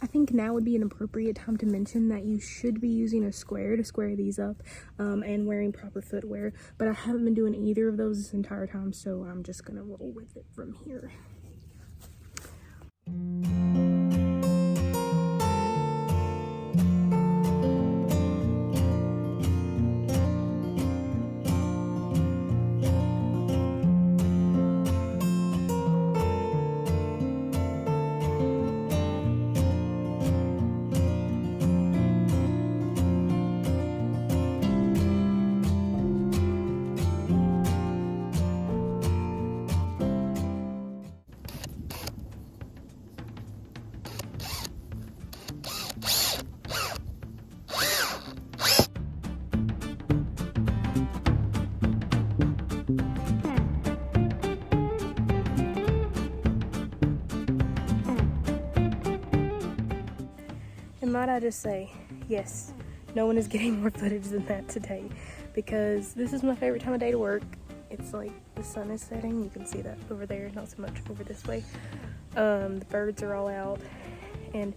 I think now would be an appropriate time to mention that you should be using a square to square these up, and wearing proper footwear, but I haven't been doing either of those this entire time, so I'm just gonna roll with it from here. And might I just say, yes, no one is getting more footage than that today, because this is my favorite time of day to work. It's like the sun is setting, you can see that over there, not so much over this way. The birds are all out, and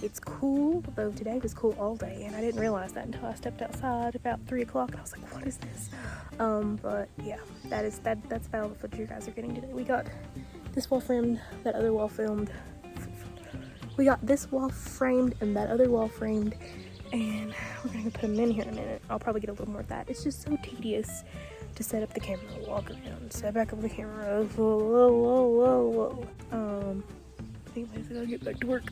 it's cool, though today was cool all day, and I didn't realize that until I stepped outside about 3 o'clock, and I was like, what is this? But yeah, that's about all the footage you guys are getting today. We got this wall framed, that other wall filmed. We got this wall framed and that other wall framed, and we're gonna put them in here in a minute. I'll probably get a little more of that. It's just so tedious to set up the camera, walk around, set back up the camera. Whoa. Anyways, I gotta get back to work.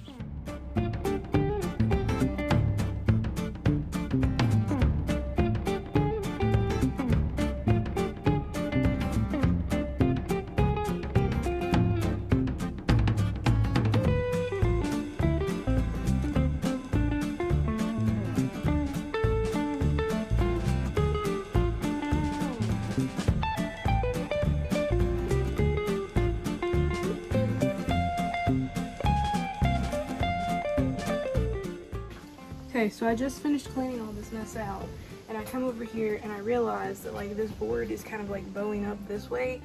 Okay, so I just finished cleaning all this mess out, and I come over here and I realize that like this board is kind of like bowing up this way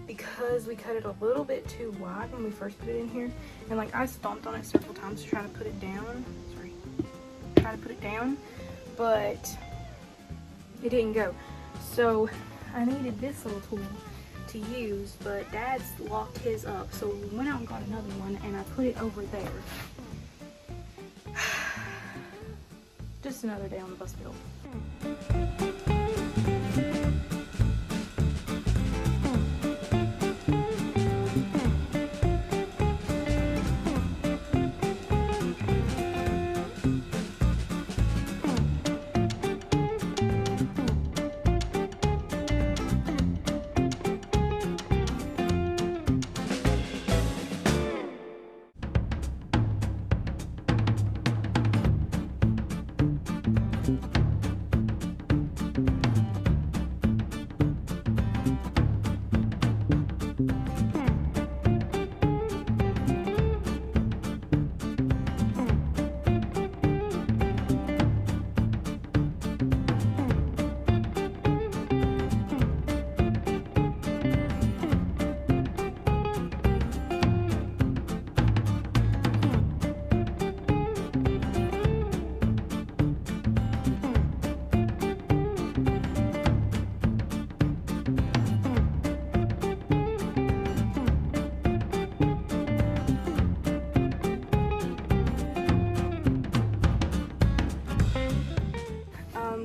because we cut it a little bit too wide when we first put it in here, and like I stomped on it several times to try to put it down. But it didn't go. So I needed this little tool to use, but Dad's locked his up, so we went out and got another one, and I put it over there. Just another day on the bus bill.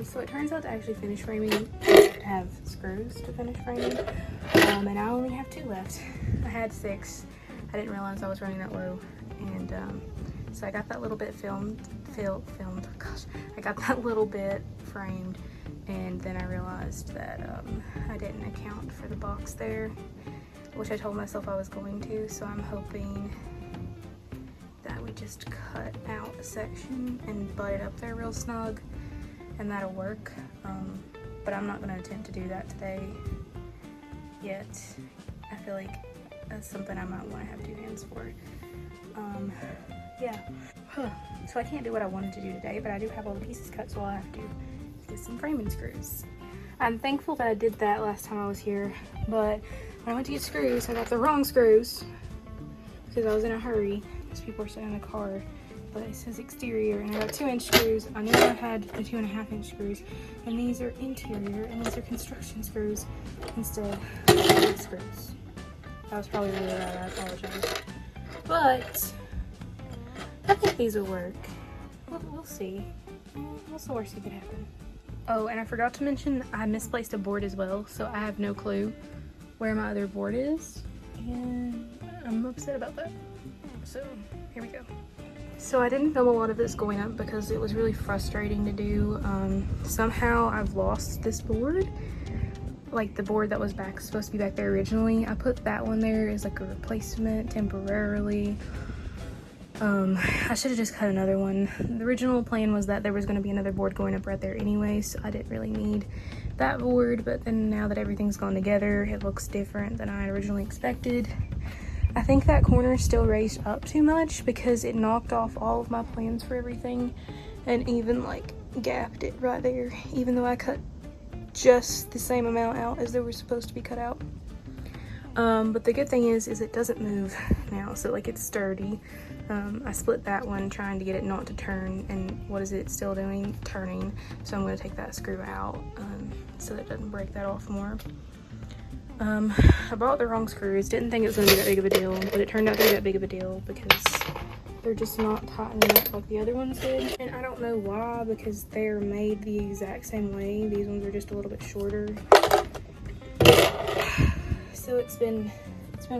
So it turns out to actually finish framing, you have to have screws to finish framing, and I only have 2 left. I had 6. I didn't realize I was running that low, and so I got that little bit filmed. Gosh, I got that little bit framed, and then I realized that I didn't account for the box there, which I told myself I was going to. So I'm hoping that we just cut out a section and butt it up there real snug, and that'll work. But I'm not going to attempt to do that today yet. I feel like that's something I might want to have 2 hands for. Yeah. So I can't do what I wanted to do today, but I do have all the pieces cut, so I'll have to get some framing screws. I'm thankful that I did that last time I was here, but when I went to get screws, I got the wrong screws because I was in a hurry because people were sitting in the car but it says exterior, and I got 2-inch screws. I knew I had the 2.5-inch screws, and these are interior, and these are construction screws instead of screws. That was probably really loud, I apologize. But I think these will work. We'll see. What's the worst that could happen? Oh, and I forgot to mention I misplaced a board as well, so I have no clue where my other board is, and I'm upset about that. So here we go. So I didn't film a lot of this going up because it was really frustrating to do. Somehow I've lost this board, like the board that was supposed to be back there originally. I put that one there as like a replacement temporarily. I should have just cut another one. The original plan was that there was going to be another board going up right there anyway, so I didn't really need that board, but then now that everything's gone together, it looks different than I had originally expected. I think that corner still raised up too much because it knocked off all of my plans for everything and even like gapped it right there, even though I cut just the same amount out as they were supposed to be cut out. But the good thing is it doesn't move now, so like it's sturdy. I split that one trying to get it not to turn, and what is it still doing? Turning. So I'm going to take that screw out so that it doesn't break that off more. I bought the wrong screws. Didn't think it was going to be that big of a deal, but it turned out to be that big of a deal because they're just not tightening up like the other ones did. And I don't know why, because they're made the exact same way. These ones are just a little bit shorter. So it's been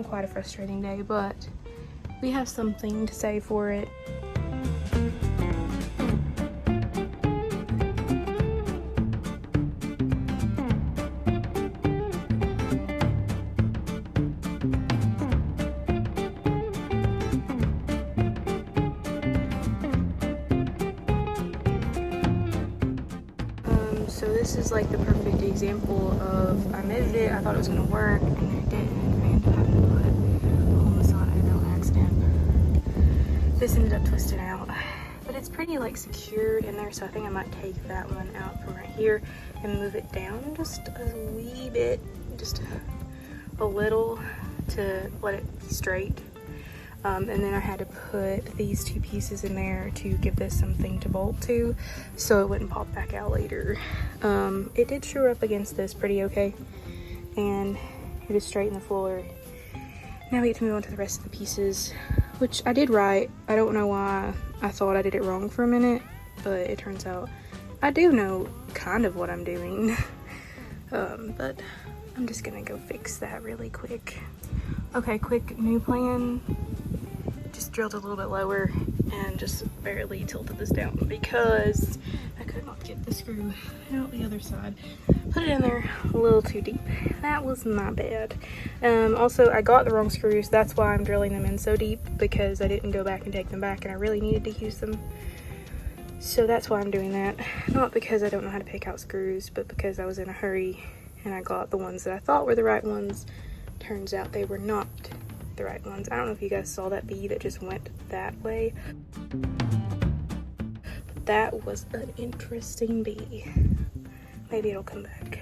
quite a frustrating day, but we have something to say for it. So this is like the perfect example of I made it, I thought it was going to work, and it didn't, and I ended up having to put holes on it on accident. This ended up twisting out, but it's pretty like secured in there, so I think I might take that one out from right here and move it down just a wee bit, just a little, to let it be straight. And then I had to put these 2 pieces in there to give this something to bolt to so it wouldn't pop back out later. It did shore up against this pretty okay, and it is straight in the floor. Now we get to move on to the rest of the pieces, which I did right. I don't know why I thought I did it wrong for a minute, but it turns out I do know kind of what I'm doing. But I'm just gonna go fix that really quick. Okay, quick new plan. Just drilled a little bit lower and just barely tilted this down because I could not get the screw out the other side. Put it in there a little too deep. That was my bad. Also, I got the wrong screws. That's why I'm drilling them in so deep, because I didn't go back and take them back and I really needed to use them. So that's why I'm doing that. Not because I don't know how to pick out screws, but because I was in a hurry and I got the ones that I thought were the right ones. Turns out they were not the right ones. I don't know if you guys saw that bee that just went that way. But that was an interesting bee. Maybe it'll come back.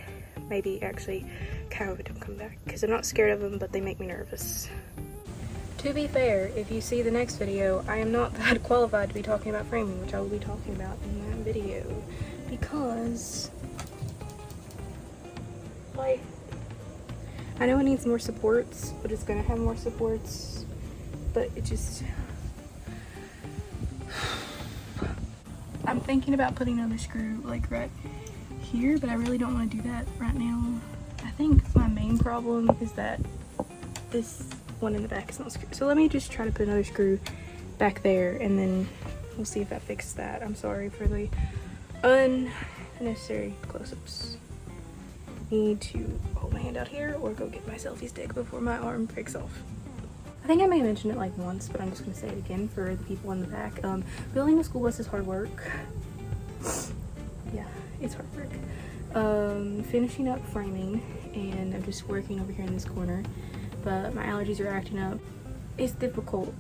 Maybe actually kind of it don't come back, because I'm not scared of them, but they make me nervous. To be fair, if you see the next video, I am not that qualified to be talking about framing, which I will be talking about in that video, because like, I know it needs more supports, but it's gonna have more supports, but it just, I'm thinking about putting another screw like right here, but I really don't want to do that right now. I think my main problem is that this one in the back is not screwed. So let me just try to put another screw back there, and then we'll see if that fixes that. I'm sorry for the unnecessary close-ups. Need to hold my hand out here or go get my selfie stick before my arm breaks off. I think I may have mentioned it like once, but I'm just going to say it again for the people in the back. Building a school bus is hard work. Yeah, it's hard work. Finishing up framing, and I'm just working over here in this corner, but my allergies are acting up. It's difficult.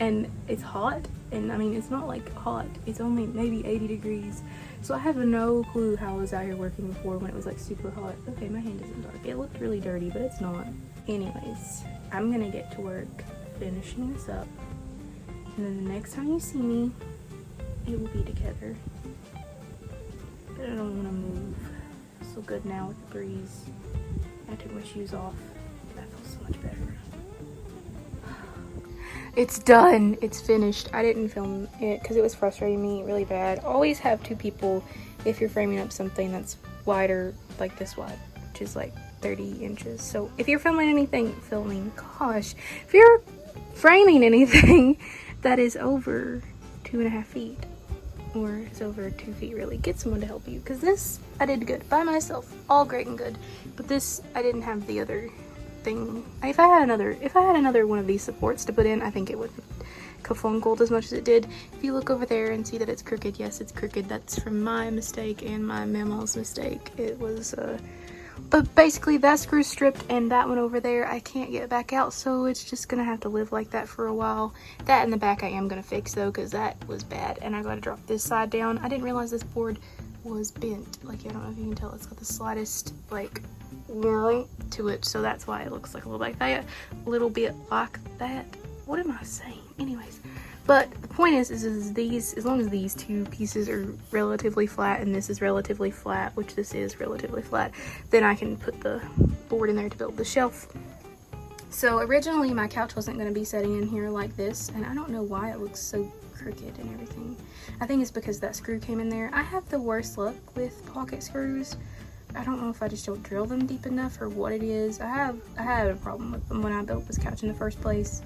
And it's hot, and I mean, it's not like hot, it's only maybe 80 degrees. So I have no clue how I was out here working before when it was like super hot. Okay, my hand isn't dark. It looked really dirty, but it's not. Anyways, I'm gonna get to work finishing this up, And then the next time you see me, it will be together. But I don't want to move. So good now with the breeze. I took my shoes off. That feels so much better. It's done. It's finished. I didn't film it because it was frustrating me really bad. Always have two people if you're framing up something that's wider, like this wide, which is like 30 inches. So if you're filming anything, if you're framing anything that is over 2.5 feet, or is over 2 feet really, get someone to help you, because this I did good by myself, all great and good, but this I didn't have the other thing. If I had another one of these supports to put in, I think it would kerfunkled as much as it did. If you look over there and see that it's crooked, yes, it's crooked. That's from my mistake and my mama's mistake. It was but basically that screw stripped, and that one over there I can't get back out, so it's just gonna have to live like that for a while. That in the back I am gonna fix though, because that was bad, and I gotta drop this side down. I didn't realize this board was bent. Like, I don't know if you can tell, it's got the slightest like to it, so that's why it looks like a little bit like that. What am I saying? Anyways, but the point is these, as long as these two pieces are relatively flat and this is relatively flat, which this is relatively flat, then I can put the board in there to build the shelf. So originally my couch wasn't going to be setting in here like this, and I don't know why it looks so crooked and everything. I think it's because that screw came in there. I have the worst luck with pocket screws. I don't know if I just don't drill them deep enough or what it is. I had a problem with them when I built this couch in the first place,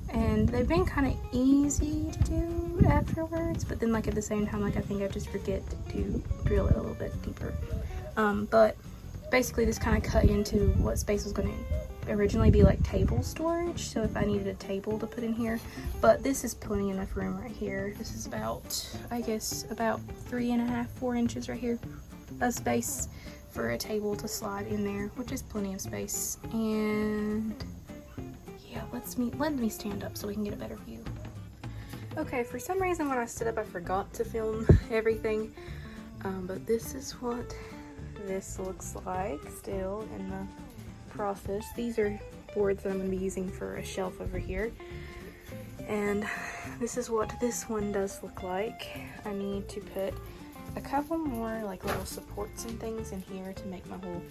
and they've been kind of easy to do afterwards, but then like at the same time, like I think I just forget to drill it a little bit deeper. But basically this kind of cut into what space was going to originally be like table storage, so if I needed a table to put in here, but this is plenty enough room right here. This is about, I guess, about 3.5, 4 inches right here of space for a table to slide in there, which is plenty of space. And yeah, let me stand up so we can get a better view. Okay, for some reason when I stood up I forgot to film everything, but this is what this looks like still in the process. These are boards that I'm going to be using for a shelf over here, and this is what this one does look like. I need to put a couple more like little supports and things in here to make my whole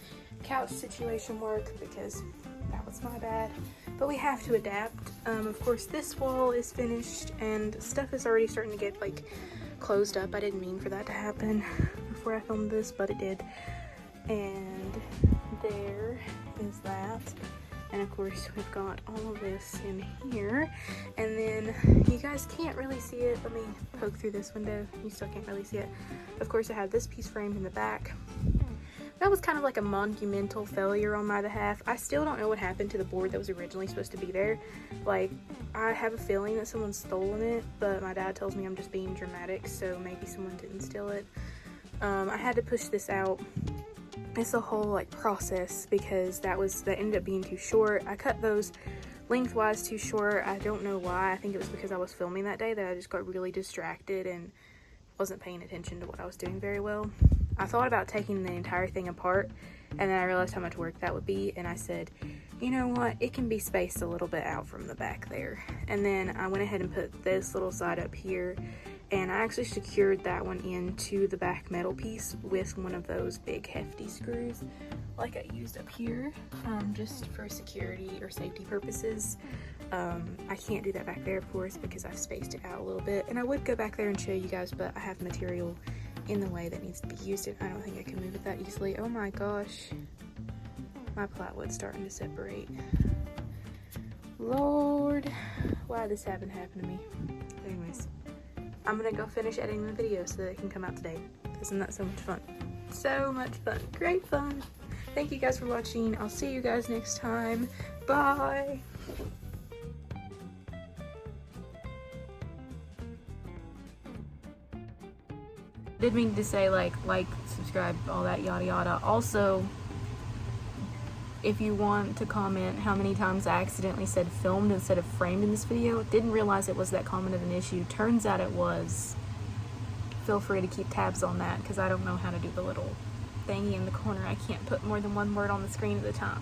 couch situation work, because that was my bad, but we have to adapt. Of course this wall is finished and stuff is already starting to get like closed up. I didn't mean for that to happen before I filmed this, but it did. And there is that, and of course we've got all of this in here, and then you guys can't really see it. Let me poke through this window. You still can't really see it. Of course I have this piece framed in the back. That was kind of like a monumental failure on my behalf. I still don't know what happened to the board that was originally supposed to be there. Like, I have a feeling that someone's stolen it, but my dad tells me I'm just being dramatic, so maybe someone didn't steal it. I had to push this out. It's a whole like process, because that ended up being too short. I cut those lengthwise too short. I don't know why. I think it was because I was filming that day that I just got really distracted and wasn't paying attention to what I was doing very well. I thought about taking the entire thing apart, and then I realized how much work that would be, and I said, you know what, it can be spaced a little bit out from the back there. And then I went ahead and put this little side up here, and I actually secured that one into the back metal piece with one of those big hefty screws like I used up here, just for security or safety purposes. I can't do that back there, of course, because I've spaced it out a little bit, and I would go back there and show you guys, but I have material in the way that needs to be used, and I don't think I can move it that easily. Oh my gosh, my plywood's starting to separate. Lord, why did this happen to me? Anyways, I'm gonna go finish editing the video so that it can come out today. Isn't that so much fun? So much fun. Great fun. Thank you guys for watching. I'll see you guys next time. Bye. Didn't mean to say like, subscribe, all that yada yada. Also, if you want to comment how many times I accidentally said filmed instead of framed in this video, didn't realize it was that common of an issue. Turns out it was. Feel free to keep tabs on that, because I don't know how to do the little thingy in the corner. I can't put more than one word on the screen at a time.